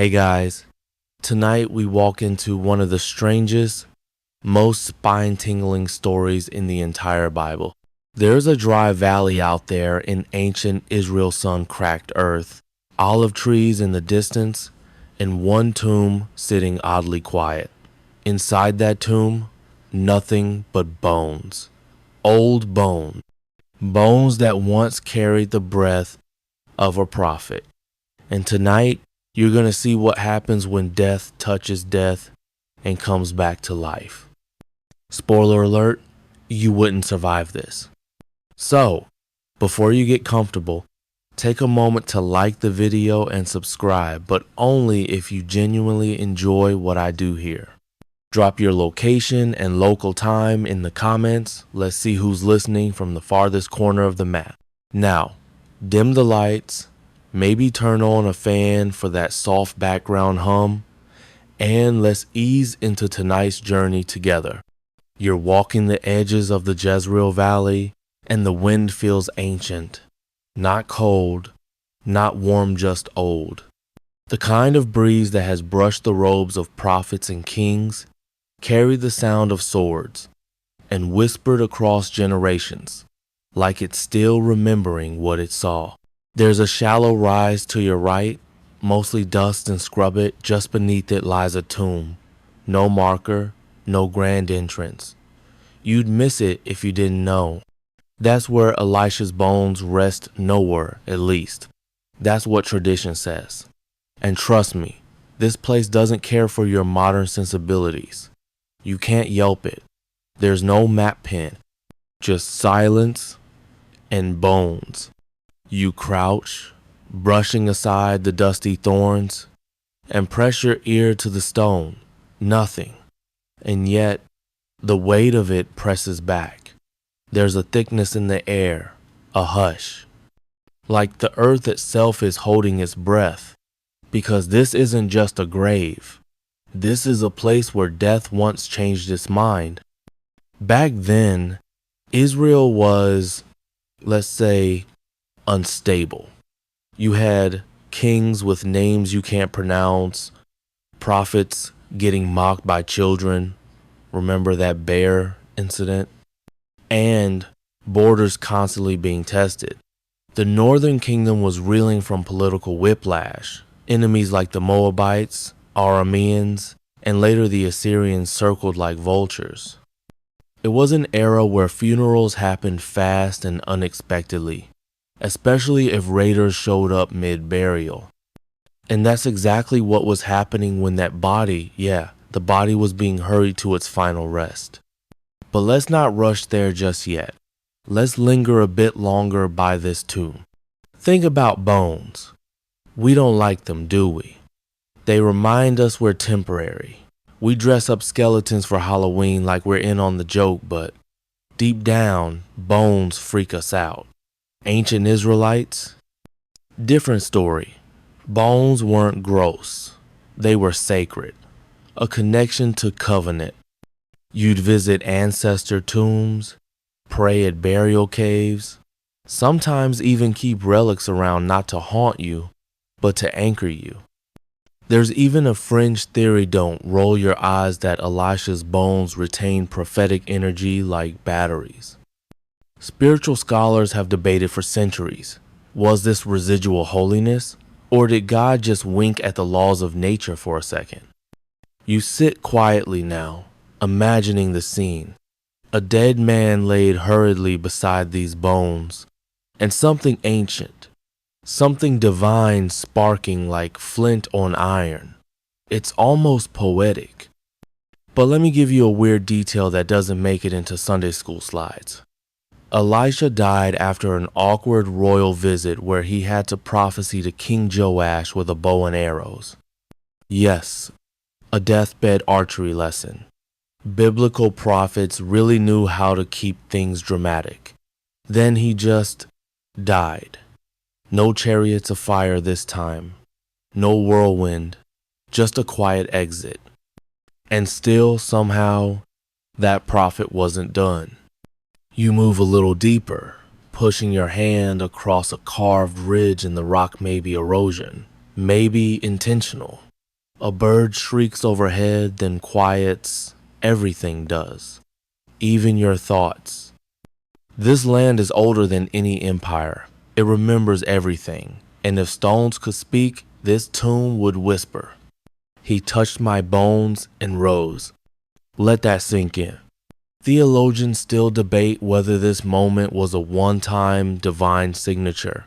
Hey guys, tonight we walk into one of the strangest, most spine-tingling stories in the entire Bible. There's a dry valley out there in ancient Israel sun-cracked earth, olive trees in the distance, and one tomb sitting oddly quiet. Inside that tomb, nothing but bones. Old bones. Bones that once carried the breath of a prophet. And tonight, you're going to see what happens when death touches death and comes back to life. Spoiler alert, you wouldn't survive this. So, before you get comfortable, take a moment to like the video and subscribe, but only if you genuinely enjoy what I do here. Drop your location and local time in the comments. Let's see who's listening from the farthest corner of the map. Now, dim the lights. Maybe turn on a fan for that soft background hum, and let's ease into tonight's journey together. You're walking the edges of the Jezreel Valley, and the wind feels ancient, not cold, not warm, just old. The kind of breeze that has brushed the robes of prophets and kings, carried the sound of swords, and whispered across generations, like it's still remembering what it saw. There's a shallow rise to your right, mostly dust and scrub it. Just beneath it lies a tomb. No marker, no grand entrance. You'd miss it if you didn't know. That's where Elisha's bones rest, nowhere, at least. That's what tradition says. And trust me, this place doesn't care for your modern sensibilities. You can't Yelp it. There's no map pin, just silence and bones. You crouch, brushing aside the dusty thorns, and press your ear to the stone. Nothing. And yet, the weight of it presses back. There's a thickness in the air, a hush. Like the earth itself is holding its breath. Because this isn't just a grave. This is a place where death once changed its mind. Back then, Israel was, let's say, unstable. You had kings with names you can't pronounce, prophets getting mocked by children, remember that bear incident, and borders constantly being tested. The northern kingdom was reeling from political whiplash. Enemies like the Moabites, Arameans, and later the Assyrians circled like vultures. It was an era where funerals happened fast and unexpectedly, especially if raiders showed up mid-burial. And that's exactly what was happening when that body, the body was being hurried to its final rest. But let's not rush there just yet. Let's linger a bit longer by this tomb. Think about bones. We don't like them, do we? They remind us we're temporary. We dress up skeletons for Halloween like we're in on the joke, but deep down, bones freak us out. Ancient Israelites? Different story. Bones weren't gross. They were sacred. A connection to covenant. You'd visit ancestor tombs, pray at burial caves, sometimes even keep relics around not to haunt you, but to anchor you. There's even a fringe theory, don't roll your eyes, that Elisha's bones retain prophetic energy like batteries. Spiritual scholars have debated for centuries. Was this residual holiness, or did God just wink at the laws of nature for a second? You sit quietly now, imagining the scene. A dead man laid hurriedly beside these bones, and something ancient, something divine sparking like flint on iron. It's almost poetic. But let me give you a weird detail that doesn't make it into Sunday school slides. Elisha died after an awkward royal visit where he had to prophesy to King Joash with a bow and arrows. Yes, a deathbed archery lesson. Biblical prophets really knew how to keep things dramatic. Then he just died. No chariots of fire this time. No whirlwind. Just a quiet exit. And still, somehow, that prophet wasn't done. You move a little deeper, pushing your hand across a carved ridge in the rock, maybe erosion, maybe intentional. A bird shrieks overhead, then quiets. Everything does, even your thoughts. This land is older than any empire. It remembers everything, and if stones could speak, this tomb would whisper. He touched my bones and rose. Let that sink in. Theologians still debate whether this moment was a one-time divine signature,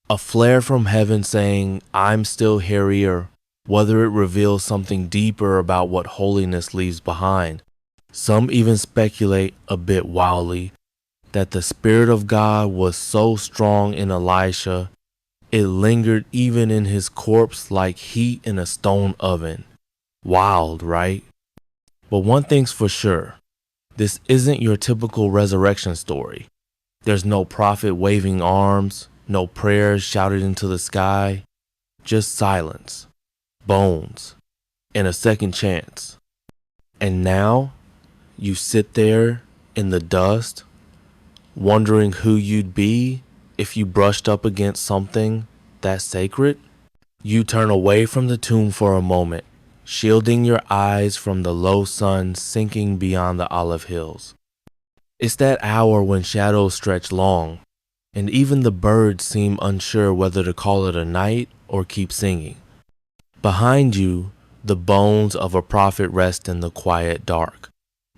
a flare from heaven saying, I'm still here, whether it reveals something deeper about what holiness leaves behind. Some even speculate, a bit wildly, that the Spirit of God was so strong in Elisha, it lingered even in his corpse like heat in a stone oven. Wild, right? But one thing's for sure, this isn't your typical resurrection story. There's no prophet waving arms, no prayers shouted into the sky, just silence, bones, and a second chance. And now, you sit there in the dust, wondering who you'd be if you brushed up against something that sacred. You turn away from the tomb for a moment, shielding your eyes from the low sun sinking beyond the olive hills. It's that hour when shadows stretch long, and even the birds seem unsure whether to call it a night or keep singing. Behind you, the bones of a prophet rest in the quiet dark.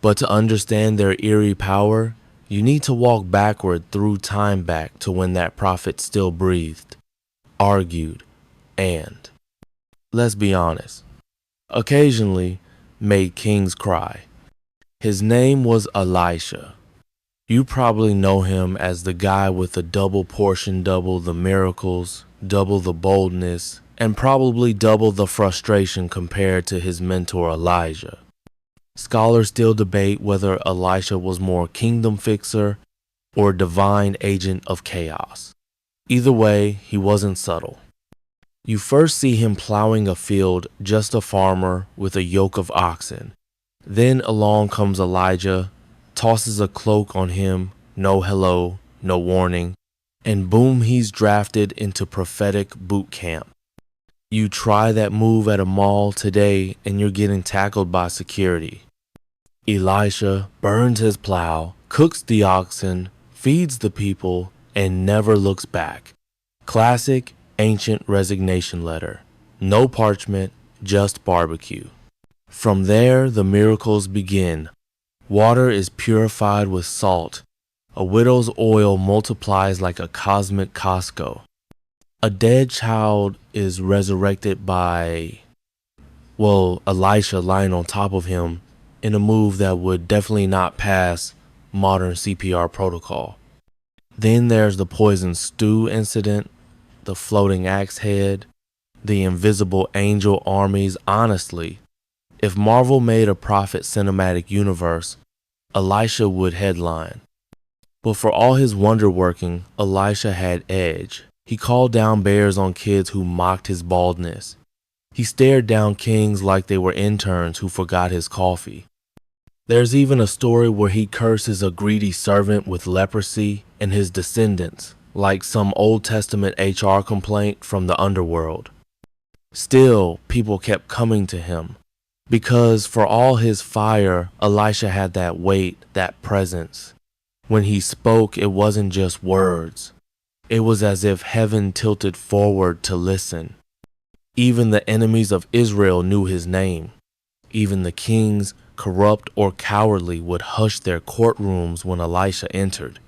But to understand their eerie power, you need to walk backward through time back to when that prophet still breathed, argued, and, let's be honest, occasionally made kings cry. His name was Elisha. You probably know him as the guy with the double portion, double the miracles, double the boldness, and probably double the frustration compared to his mentor Elijah. Scholars still debate whether Elisha was more kingdom fixer or divine agent of chaos. Either way, he wasn't subtle. You first see him plowing a field, just a farmer with a yoke of oxen. Then along comes Elijah, tosses a cloak on him, no hello, no warning, and boom, he's drafted into prophetic boot camp. You try that move at a mall today and you're getting tackled by security. Elisha burns his plow, cooks the oxen, feeds the people, and never looks back. Classic ancient resignation letter. No parchment, just barbecue. From there, the miracles begin. Water is purified with salt. A widow's oil multiplies like a cosmic Costco. A dead child is resurrected by, Elisha lying on top of him in a move that would definitely not pass modern CPR protocol. Then there's the poison stew incident, the floating axe head, the invisible angel armies. Honestly, if Marvel made a prophet cinematic universe, Elisha would headline. But for all his wonder working, Elisha had edge. He called down bears on kids who mocked his baldness. He stared down kings like they were interns who forgot his coffee. There's even a story where he curses a greedy servant with leprosy and his descendants, like some Old Testament HR complaint from the underworld. Still, people kept coming to him, because for all his fire, Elisha had that weight, that presence. When he spoke, it wasn't just words. It was as if heaven tilted forward to listen. Even the enemies of Israel knew his name. Even the kings, corrupt or cowardly, would hush their courtrooms when Elisha entered.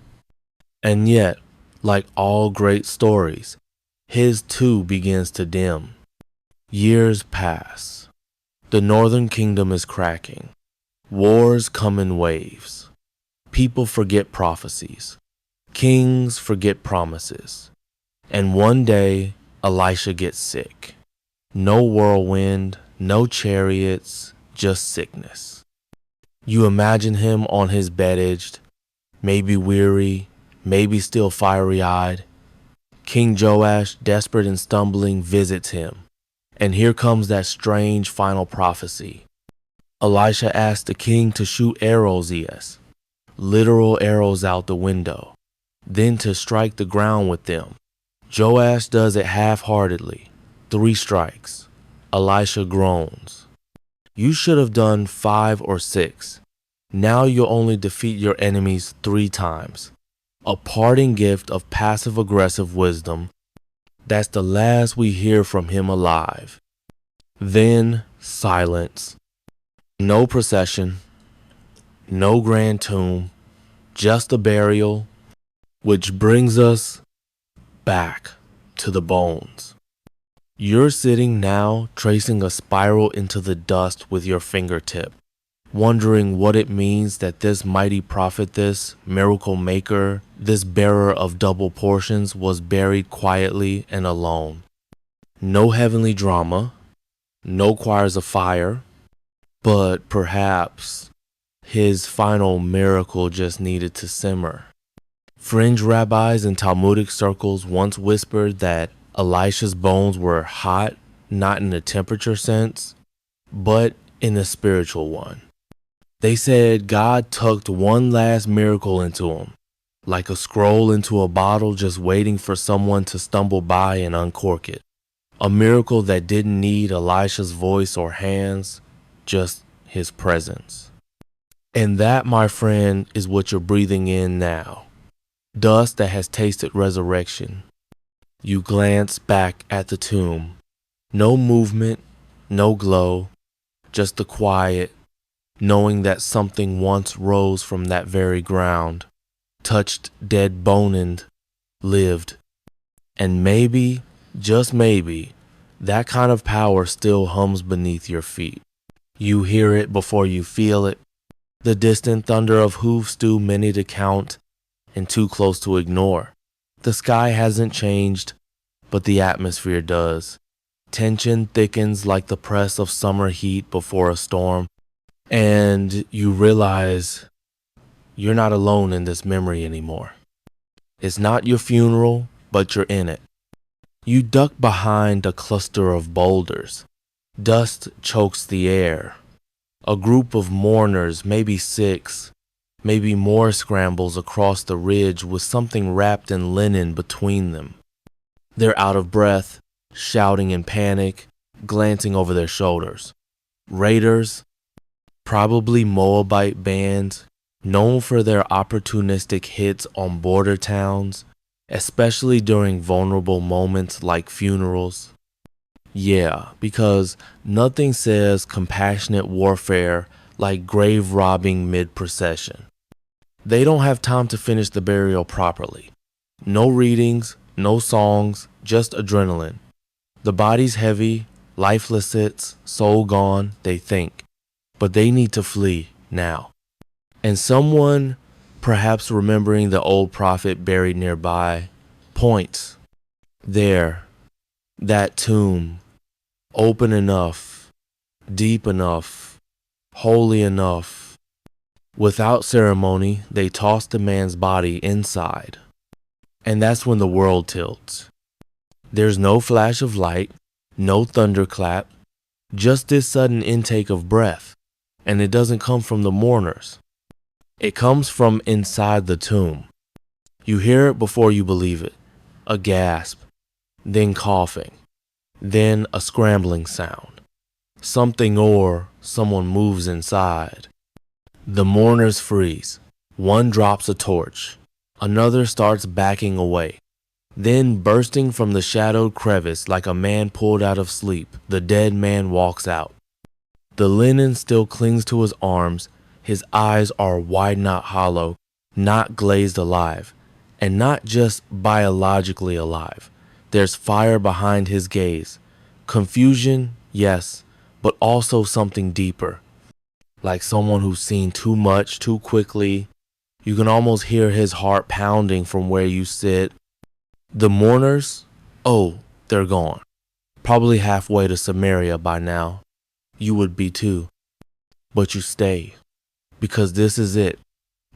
And yet, like all great stories, his too begins to dim. Years pass. The northern kingdom is cracking. Wars come in waves. People forget prophecies. Kings forget promises. And one day, Elisha gets sick. No whirlwind, no chariots, just sickness. You imagine him on his bed edged, maybe weary, maybe still fiery-eyed. King Joash, desperate and stumbling, visits him. And here comes that strange final prophecy. Elisha asks the king to shoot arrows, yes, literal arrows out the window, then to strike the ground with them. Joash does it half-heartedly. 3 strikes. Elisha groans. You should have done 5 or 6. Now you'll only defeat your enemies 3 times. A parting gift of passive-aggressive wisdom. That's the last we hear from him alive. Then silence. No procession. No grand tomb. Just a burial. Which brings us back to the bones. You're sitting now tracing a spiral into the dust with your fingertip, wondering what it means that this mighty prophet, this miracle maker, this bearer of double portions was buried quietly and alone. No heavenly drama, no choirs of fire, but perhaps his final miracle just needed to simmer. Fringe rabbis in Talmudic circles once whispered that Elisha's bones were hot, not in a temperature sense, but in a spiritual one. They said God tucked one last miracle into him, like a scroll into a bottle just waiting for someone to stumble by and uncork it. A miracle that didn't need Elisha's voice or hands, just his presence. And that, my friend, is what you're breathing in now. Dust that has tasted resurrection. You glance back at the tomb. No movement, no glow, just the quiet, knowing that something once rose from that very ground, touched dead bone and lived. And maybe, just maybe, that kind of power still hums beneath your feet. You hear it before you feel it, the distant thunder of hoofs too many to count and too close to ignore. The sky hasn't changed, but the atmosphere does. Tension thickens like the press of summer heat before a storm, and you realize you're not alone in this memory anymore. It's not your funeral, but you're in it. You duck behind a cluster of boulders. Dust chokes the air. A group of mourners, maybe 6, maybe more, scrambles across the ridge with something wrapped in linen between them. They're out of breath, shouting in panic, glancing over their shoulders. Raiders, probably Moabite bands, known for their opportunistic hits on border towns, especially during vulnerable moments like funerals. Yeah, because nothing says compassionate warfare like grave robbing mid-procession. They don't have time to finish the burial properly. No readings, no songs, just adrenaline. The body's heavy, lifeless sits, soul gone, they think. But they need to flee now. And someone, perhaps remembering the old prophet buried nearby, points. There, that tomb, open enough, deep enough, holy enough. Without ceremony, they toss the man's body inside. And that's when the world tilts. There's no flash of light, no thunderclap, just this sudden intake of breath. And it doesn't come from the mourners. It comes from inside the tomb. You hear it before you believe it. A gasp, then coughing, then a scrambling sound. Something or someone moves inside. The mourners freeze. One drops a torch. Another starts backing away. Then, bursting from the shadowed crevice like a man pulled out of sleep, the dead man walks out. The linen still clings to his arms. His eyes are wide, not hollow, not glazed alive, and not just biologically alive. There's fire behind his gaze. Confusion, yes, but also something deeper. Like someone who's seen too much too quickly. You can almost hear his heart pounding from where you sit. The mourners, oh, they're gone. Probably halfway to Samaria by now. You would be too. But you stay. Because this is it.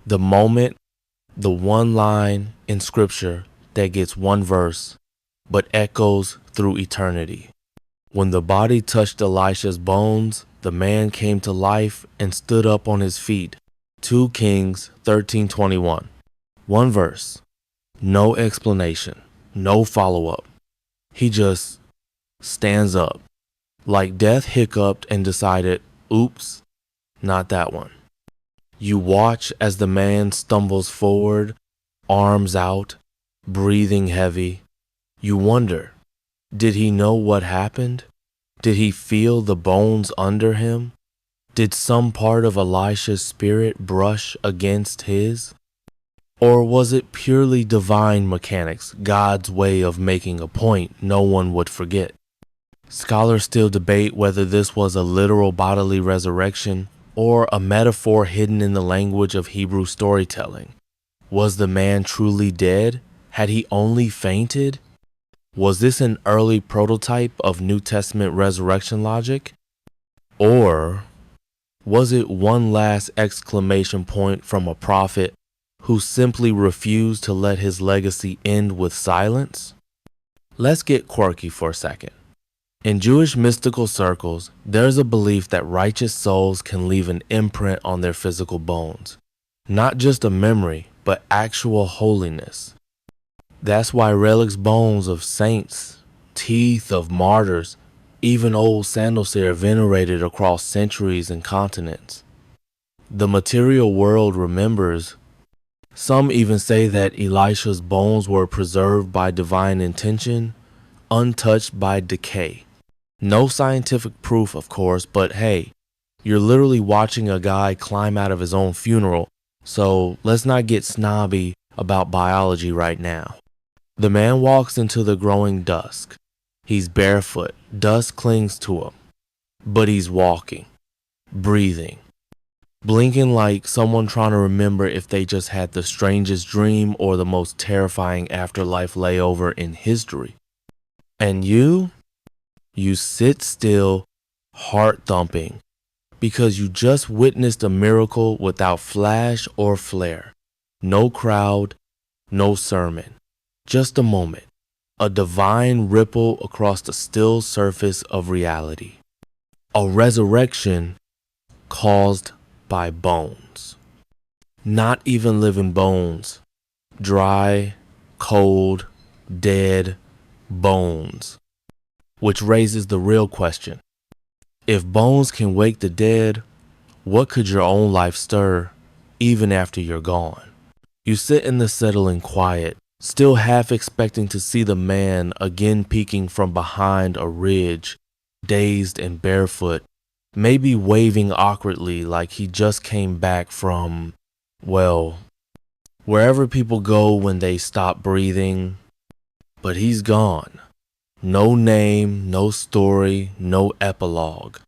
The moment, the one line in scripture that gets one verse, but echoes through eternity. When the body touched Elisha's bones, the man came to life and stood up on his feet. 2 Kings 13:21. One verse. No explanation. No follow-up. He just stands up. Like death hiccuped and decided, oops, not that one. You watch as the man stumbles forward, arms out, breathing heavy. You wonder, did he know what happened? Did he feel the bones under him? Did some part of Elisha's spirit brush against his? Or was it purely divine mechanics, God's way of making a point no one would forget? Scholars still debate whether this was a literal bodily resurrection or a metaphor hidden in the language of Hebrew storytelling. Was the man truly dead? Had he only fainted? Was this an early prototype of New Testament resurrection logic? Or was it one last exclamation point from a prophet who simply refused to let his legacy end with silence? Let's get quirky for a second. In Jewish mystical circles, there's a belief that righteous souls can leave an imprint on their physical bones. Not just a memory, but actual holiness. That's why relics bones of saints, teeth of martyrs, even old sandals are venerated across centuries and continents. The material world remembers. Some even say that Elisha's bones were preserved by divine intention, untouched by decay. No scientific proof, of course, but hey, you're literally watching a guy climb out of his own funeral, so let's not get snobby about biology right now. The man walks into the growing dusk. He's barefoot, dust clings to him, but he's walking, breathing, blinking like someone trying to remember if they just had the strangest dream or the most terrifying afterlife layover in history. And you sit still, heart thumping, because you just witnessed a miracle without flash or flare. No crowd, no sermon, just a moment, a divine ripple across the still surface of reality. A resurrection caused by bones. Not even living bones, dry, cold, dead bones. Which raises the real question. If bones can wake the dead, what could your own life stir even after you're gone? You sit in the settling quiet, still half expecting to see the man again peeking from behind a ridge, dazed and barefoot, maybe waving awkwardly like he just came back from, well, wherever people go when they stop breathing. But he's gone. No name, no story, no epilogue.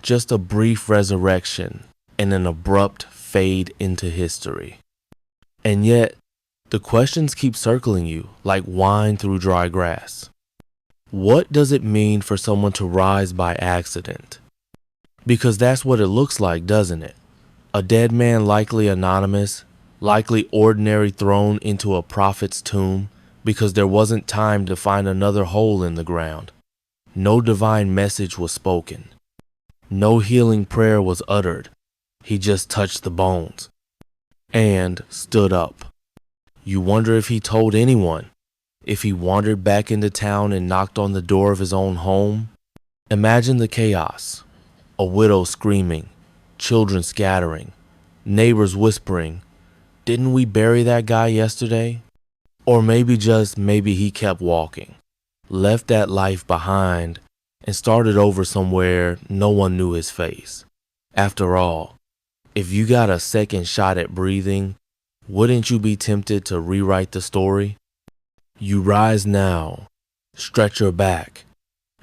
Just a brief resurrection and an abrupt fade into history. And yet, the questions keep circling you like wine through dry grass. What does it mean for someone to rise by accident? Because that's what it looks like, doesn't it? A dead man, likely anonymous, likely ordinary, thrown into a prophet's tomb because there wasn't time to find another hole in the ground. No divine message was spoken. No healing prayer was uttered. He just touched the bones and stood up. You wonder if he told anyone, if he wandered back into town and knocked on the door of his own home. Imagine the chaos. A widow screaming, children scattering, neighbors whispering, "Didn't we bury that guy yesterday?" Or maybe he kept walking, left that life behind, and started over somewhere no one knew his face. After all, if you got a second shot at breathing, wouldn't you be tempted to rewrite the story? You rise now, stretch your back,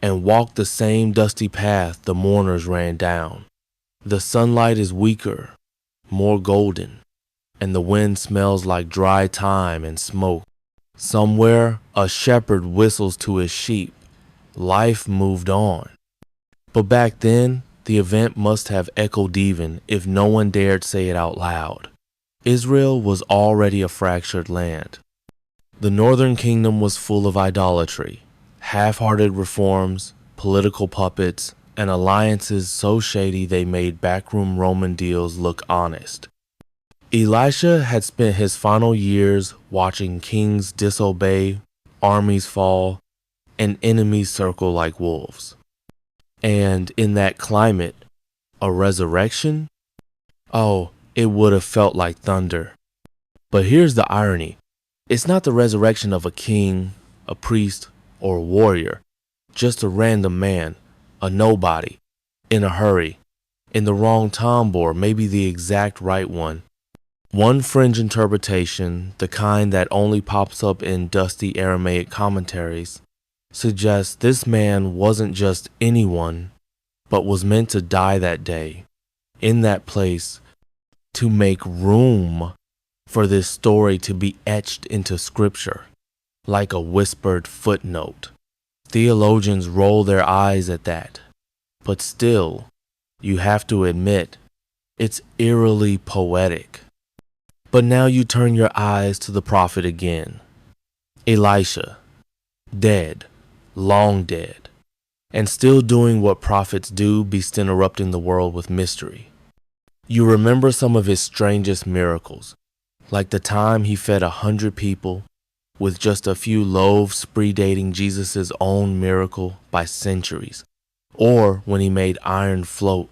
and walk the same dusty path the mourners ran down. The sunlight is weaker, more golden, and the wind smells like dry thyme and smoke. Somewhere, a shepherd whistles to his sheep. Life moved on. But back then, the event must have echoed even if no one dared say it out loud. Israel was already a fractured land. The northern kingdom was full of idolatry, half-hearted reforms, political puppets, and alliances so shady they made backroom Roman deals look honest. Elisha had spent his final years watching kings disobey, armies fall, and enemies circle like wolves. And in that climate, a resurrection? Oh, it would have felt like thunder. But here's the irony. It's not the resurrection of a king, a priest, or a warrior. Just a random man, a nobody, in a hurry, in the wrong tomb, or maybe the exact right one. One fringe interpretation, the kind that only pops up in dusty Aramaic commentaries, suggests this man wasn't just anyone, but was meant to die that day, in that place, to make room for this story to be etched into scripture, like a whispered footnote. Theologians roll their eyes at that, but still, you have to admit, it's eerily poetic. But now you turn your eyes to the prophet again. Elisha, dead, long dead, and still doing what prophets do, beast interrupting the world with mystery. You remember some of his strangest miracles, like the time he fed 100 people with just a few loaves, predating Jesus' own miracle by centuries, or when he made iron float.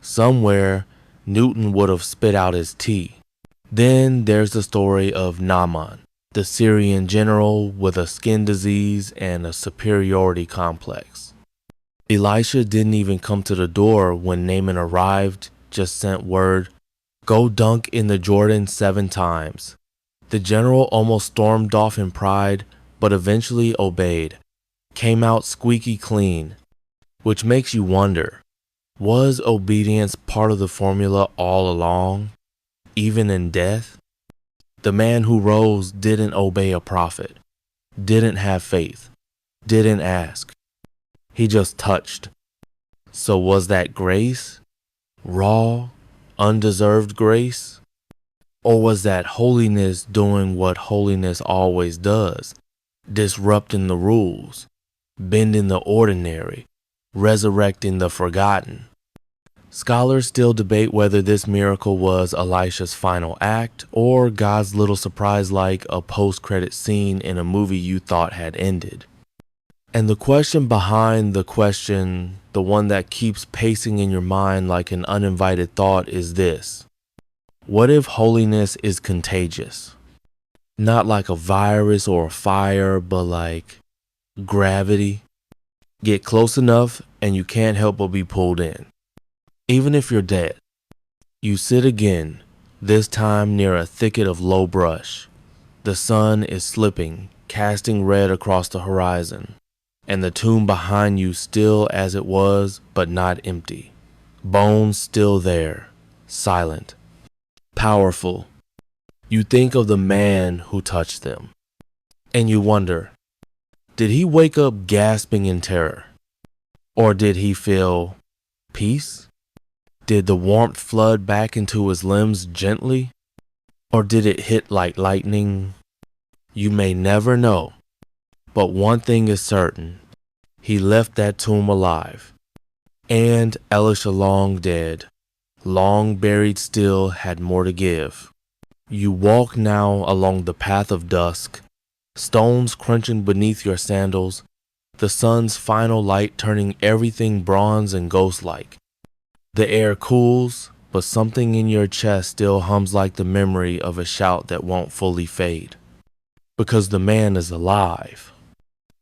Somewhere, Newton would have spit out his tea. Then there's the story of Naaman, the Syrian general with a skin disease and a superiority complex. Elisha didn't even come to the door when Naaman arrived, just sent word, "Go dunk in the Jordan 7 times." The general almost stormed off in pride, but eventually obeyed, came out squeaky clean, which makes you wonder, was obedience part of the formula all along, even in death? The man who rose didn't obey a prophet, didn't have faith, didn't ask. He just touched. So was that grace? Raw, undeserved grace? Or was that holiness doing what holiness always does, disrupting the rules, bending the ordinary, resurrecting the forgotten? Scholars still debate whether this miracle was Elisha's final act or God's little surprise, like a post-credit scene in a movie you thought had ended. And the question behind the question, the one that keeps pacing in your mind like an uninvited thought, is this. What if holiness is contagious? Not like a virus or a fire, but like gravity. Get close enough and you can't help but be pulled in. Even if you're dead. You sit again, this time near a thicket of low brush. The sun is slipping, casting red across the horizon, and the tomb behind you still as it was, but not empty. Bones still there, silent, powerful. You think of the man who touched them, and you wonder, did he wake up gasping in terror? Or did he feel peace? Did the warmth flood back into his limbs gently? Or did it hit like lightning? You may never know, but one thing is certain. He left that tomb alive. And Elisha, long dead, long buried still, had more to give. You walk now along the path of dusk, stones crunching beneath your sandals, the sun's final light turning everything bronze and ghost-like. The air cools, but something in your chest still hums like the memory of a shout that won't fully fade. Because the man is alive.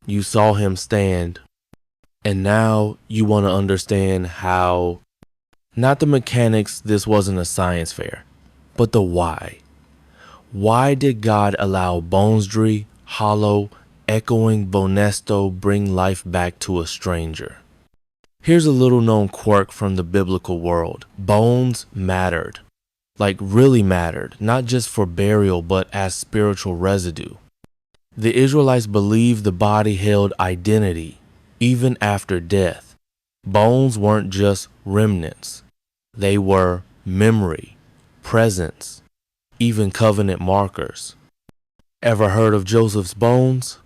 You saw him stand, and now you want to understand how, not the mechanics, this wasn't a science fair, but the why. Why did God allow bonesdry, hollow, echoing bonesto bring life back to a stranger? Here's a little known quirk from the biblical world. Bones mattered. Like really mattered, not just for burial, but as spiritual residue. The Israelites believed the body held identity, even after death. Bones weren't just remnants. They were memory, presence, even covenant markers. Ever heard of Joseph's bones?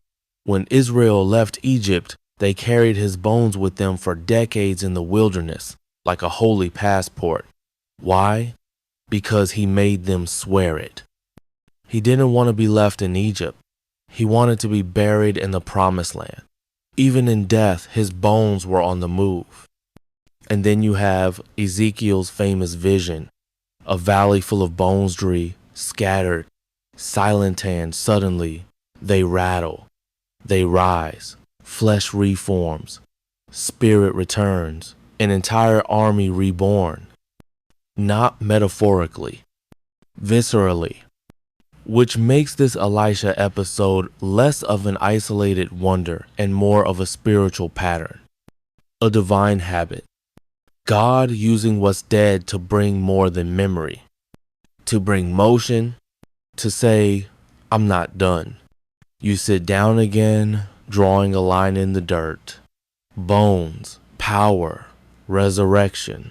When Israel left Egypt, they carried his bones with them for decades in the wilderness, like a holy passport. Why? Because he made them swear it. He didn't want to be left in Egypt. He wanted to be buried in the promised land. Even in death, his bones were on the move. And then you have Ezekiel's famous vision, a valley full of bones scattered, silent and suddenly they rattle, they rise, flesh reforms, spirit returns, an entire army reborn. Not metaphorically, viscerally, which makes this Elisha episode less of an isolated wonder and more of a spiritual pattern, a divine habit. God using what's dead to bring more than memory, to bring motion, to say, I'm not done. You sit down again, drawing a line in the dirt. Bones, power, resurrection.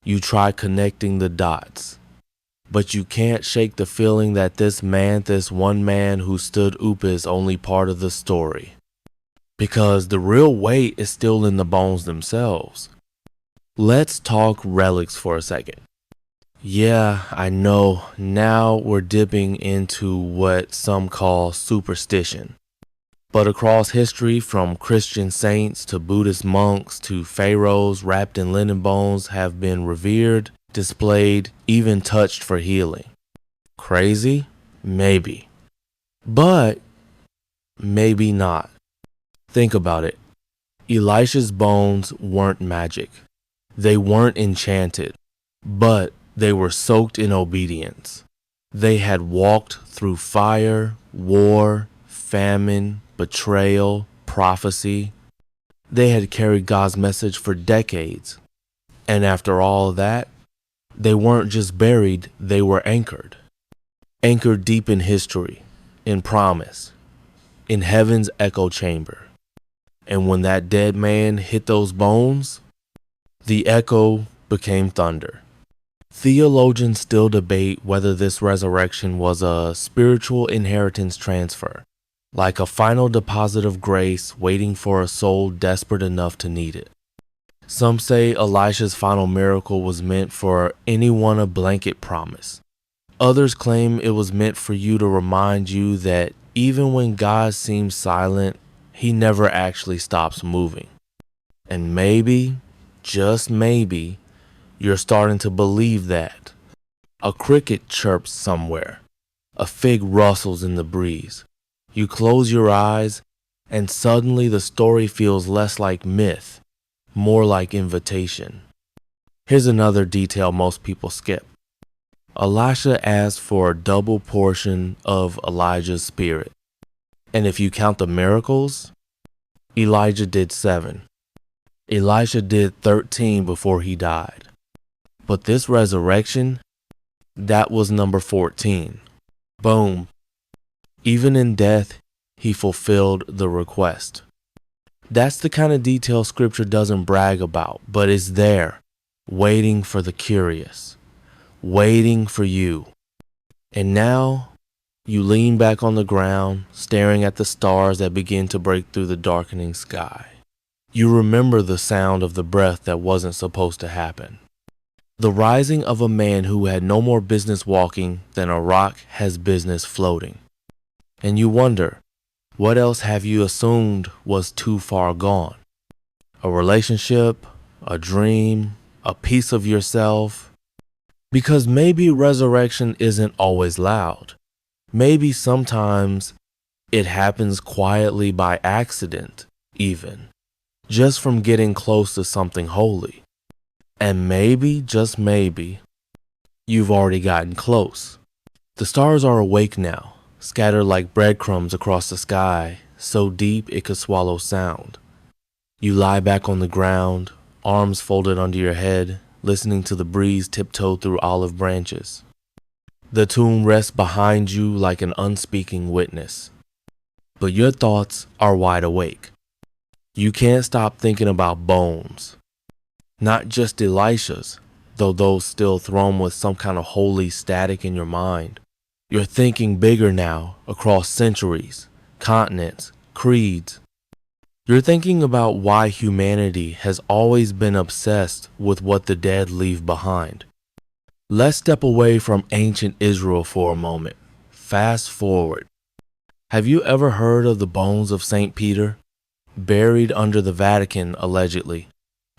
You try connecting the dots. But you can't shake the feeling that this one man who stood up is only part of the story. Because the real weight is still in the bones themselves. Let's talk relics for a second. Yeah, I know, now we're dipping into what some call superstition. But across history, from Christian saints to Buddhist monks to pharaohs wrapped in linen bones have been revered, displayed, even touched for healing. Crazy? Maybe. But maybe not. Think about it. Elisha's bones weren't magic. They weren't enchanted, but they were soaked in obedience. They had walked through fire, war, famine, betrayal, prophecy. They had carried God's message for decades. And after all that, they weren't just buried, they were anchored. Anchored deep in history, in promise, in heaven's echo chamber. And when that dead man hit those bones, the echo became thunder. Theologians still debate whether this resurrection was a spiritual inheritance transfer, like a final deposit of grace waiting for a soul desperate enough to need it. Some say Elisha's final miracle was meant for anyone a blanket promise. Others claim it was meant for you to remind you that even when God seems silent, he never actually stops moving. And maybe, just maybe, you're starting to believe that. A cricket chirps somewhere. A fig rustles in the breeze. You close your eyes, and suddenly the story feels less like myth, more like invitation. Here's another detail most people skip. Elisha asked for a double portion of Elijah's spirit. And if you count the miracles, Elijah did 7. Elisha did 13 before he died. But this resurrection, that was number 14. Boom. Even in death, he fulfilled the request. That's the kind of detail scripture doesn't brag about, but is there, waiting for the curious, waiting for you. And now, you lean back on the ground, staring at the stars that begin to break through the darkening sky. You remember the sound of the breath that wasn't supposed to happen. The rising of a man who had no more business walking than a rock has business floating. And you wonder, what else have you assumed was too far gone? A relationship, a dream, a piece of yourself? Because maybe resurrection isn't always loud. Maybe sometimes it happens quietly by accident, even, just from getting close to something holy. And maybe, just maybe, you've already gotten close. The stars are awake now, scattered like breadcrumbs across the sky, so deep it could swallow sound. You lie back on the ground, arms folded under your head, listening to the breeze tiptoe through olive branches. The tomb rests behind you like an unspeaking witness. But your thoughts are wide awake. You can't stop thinking about bones. Not just Elisha's, though those still thrown with some kind of holy static in your mind. You're thinking bigger now, across centuries, continents, creeds. You're thinking about why humanity has always been obsessed with what the dead leave behind. Let's step away from ancient Israel for a moment. Fast forward. Have you ever heard of the bones of St. Peter? buried under the Vatican, allegedly.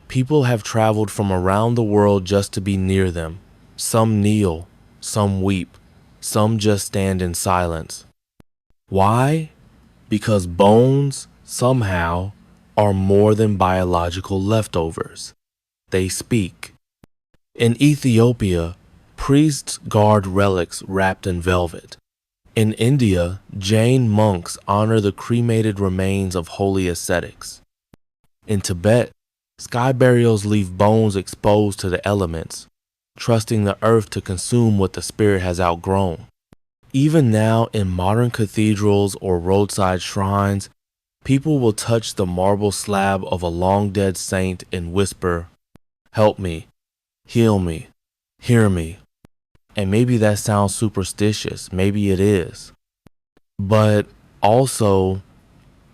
People have traveled from around the world just to be near them. Some kneel, some weep, some just stand in silence. Why? Because bones, somehow, are more than biological leftovers. They speak. In Ethiopia, priests guard relics wrapped in velvet. In India, Jain monks honor the cremated remains of holy ascetics. In Tibet, sky burials leave bones exposed to the elements, trusting the earth to consume what the spirit has outgrown. Even now, in modern cathedrals or roadside shrines, people will touch the marble slab of a long-dead saint and whisper, "Help me, heal me, hear me." And maybe that sounds superstitious, maybe it is. But also,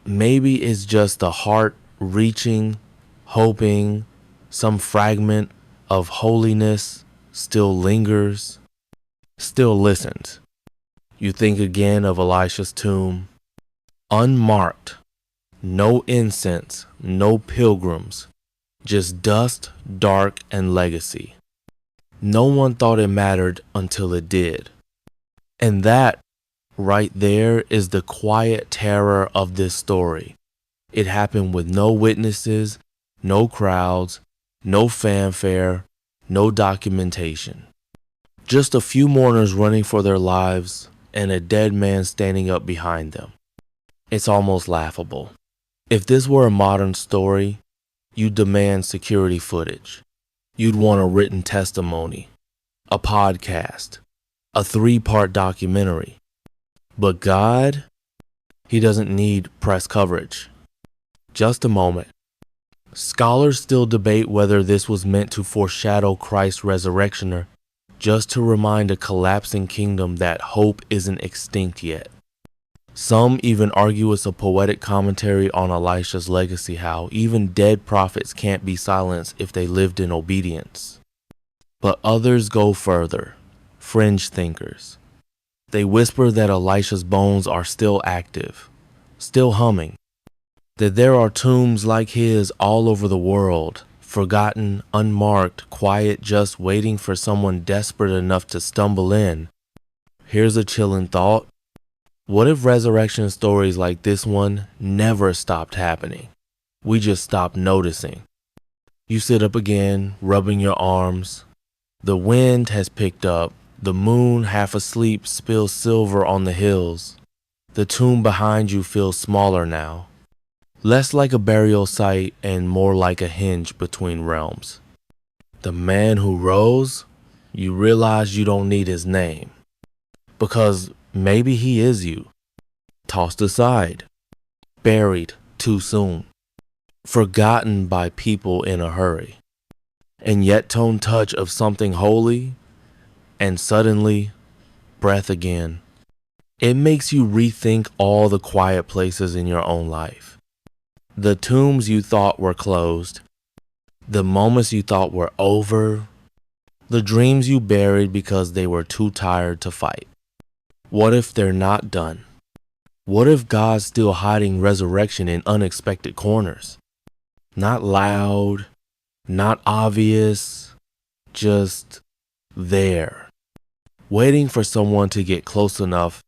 maybe it's just the heart reaching, hoping some fragment of holiness still lingers, still listens. You think again of Elisha's tomb, unmarked, no incense, no pilgrims, just dust, dark, and legacy. No one thought it mattered until it did. And that, right there, is the quiet terror of this story. It happened with no witnesses, no crowds, no fanfare, no documentation. Just a few mourners running for their lives and a dead man standing up behind them. It's almost laughable. If this were a modern story, you'd demand security footage. You'd want a written testimony, a podcast, a 3-part documentary. But God, He doesn't need press coverage. Just a moment. Scholars still debate whether this was meant to foreshadow Christ's resurrection or just to remind a collapsing kingdom that hope isn't extinct yet. Some even argue it's a poetic commentary on Elisha's legacy, how even dead prophets can't be silenced if they lived in obedience. But others go further, fringe thinkers. They whisper that Elisha's bones are still active, still humming, that there are tombs like his all over the world, forgotten, unmarked, quiet, just waiting for someone desperate enough to stumble in. Here's a chilling thought. What if resurrection stories like this one never stopped happening? We just stopped noticing. You sit up again, rubbing your arms. The wind has picked up. The moon, half asleep, spills silver on the hills. The tomb behind you feels smaller now. Less like a burial site and more like a hinge between realms. The man who rose, you realize you don't need his name. Because maybe he is you. Tossed aside. Buried too soon. Forgotten by people in a hurry. And yet tone touch of something holy, and suddenly, breath again. It makes you rethink all the quiet places in your own life. The tombs you thought were closed. The moments you thought were over. The dreams you buried because they were too tired to fight. What if they're not done? What if God's still hiding resurrection in unexpected corners? Not loud, not obvious, just there, waiting for someone to get close enough.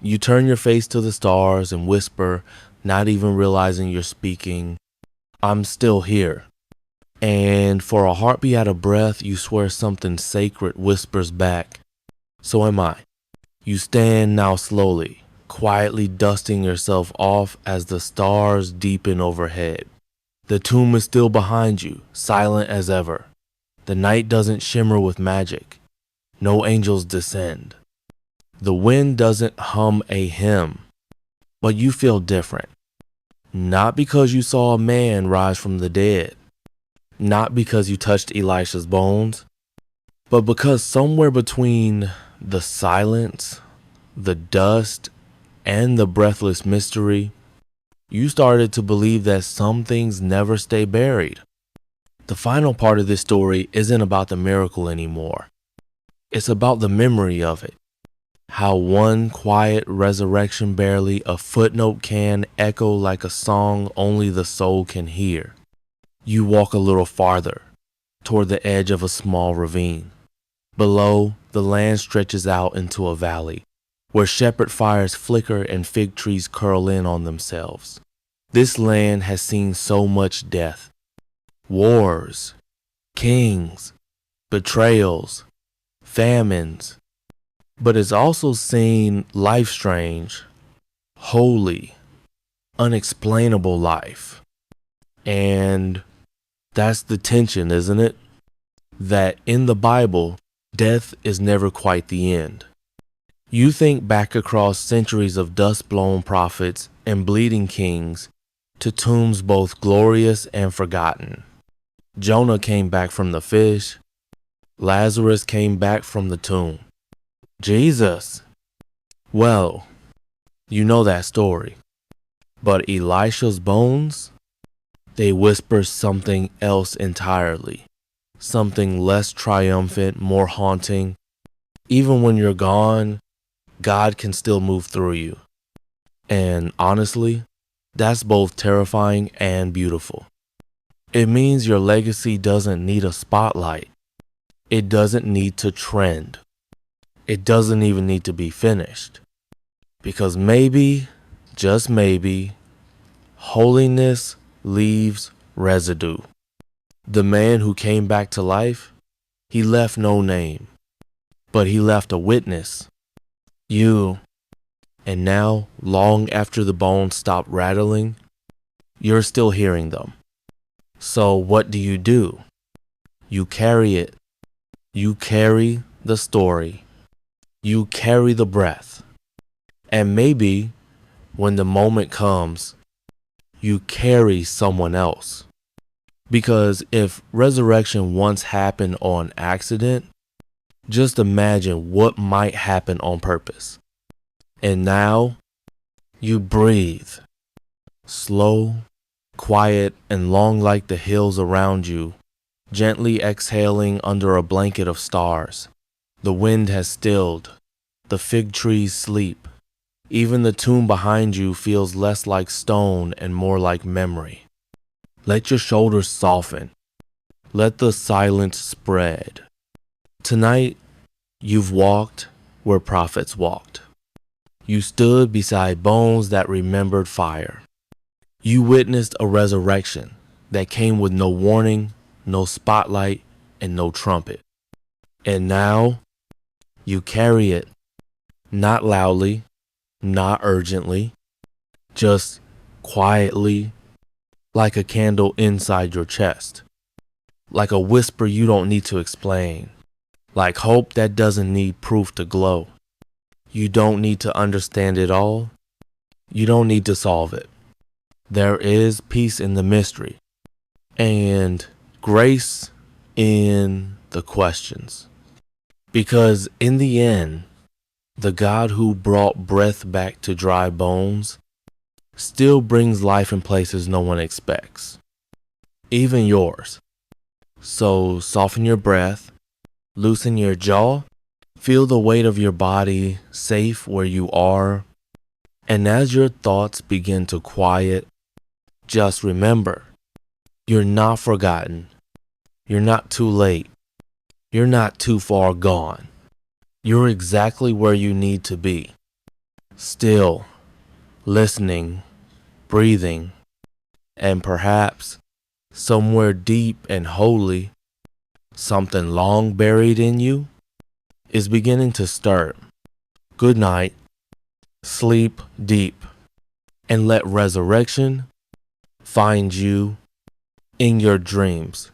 You turn your face to the stars and whisper, not even realizing you're speaking, "I'm still here." And for a heartbeat out of breath, you swear something sacred whispers back, "So am I." You stand now slowly, quietly dusting yourself off as the stars deepen overhead. The tomb is still behind you, silent as ever. The night doesn't shimmer with magic. No angels descend. The wind doesn't hum a hymn, but you feel different. Not because you saw a man rise from the dead. Not because you touched Elisha's bones, but because somewhere between the silence, the dust, and the breathless mystery, you started to believe that some things never stay buried. The final part of this story isn't about the miracle anymore. It's about the memory of it. How one quiet resurrection barely a footnote can echo like a song only the soul can hear. You walk a little farther, toward the edge of a small ravine. Below, the land stretches out into a valley, where shepherd fires flicker and fig trees curl in on themselves. This land has seen so much death. Wars, kings, betrayals, famines, but it's also seen life strange, holy, unexplainable life. And that's the tension, isn't it? That in the Bible, death is never quite the end. You think back across centuries of dust-blown prophets and bleeding kings to tombs both glorious and forgotten. Jonah came back from the fish. Lazarus came back from the tomb. Jesus, well, you know that story. But Elisha's bones, they whisper something else entirely. Something less triumphant, more haunting. Even when you're gone, God can still move through you. And honestly, that's both terrifying and beautiful. It means your legacy doesn't need a spotlight. It doesn't need to trend. It doesn't even need to be finished. Because maybe, just maybe, holiness leaves residue. The man who came back to life, he left no name, but he left a witness. You. And now, long after the bones stop rattling, you're still hearing them. So what do? You carry it. You carry the story. You carry the breath. And maybe, when the moment comes, you carry someone else. Because if resurrection once happened on accident, just imagine what might happen on purpose. And now, you breathe. Slow, quiet, and long like the hills around you, gently exhaling under a blanket of stars. The wind has stilled. The fig trees sleep. Even the tomb behind you feels less like stone and more like memory. Let your shoulders soften. Let the silence spread. Tonight, you've walked where prophets walked. You stood beside bones that remembered fire. You witnessed a resurrection that came with no warning, no spotlight, and no trumpet. And now, you carry it, not loudly, not urgently, just quietly, like a candle inside your chest, like a whisper you don't need to explain, like hope that doesn't need proof to glow. You don't need to understand it all. You don't need to solve it. There is peace in the mystery and grace in the questions. Because in the end, the God who brought breath back to dry bones still brings life in places no one expects, even yours. So soften your breath, loosen your jaw, feel the weight of your body safe where you are, and as your thoughts begin to quiet, just remember, you're not forgotten, you're not too late, you're not too far gone. You're exactly where you need to be, still, listening, breathing, and perhaps somewhere deep and holy, something long buried in you is beginning to stir. Good night, sleep deep, and let resurrection find you in your dreams.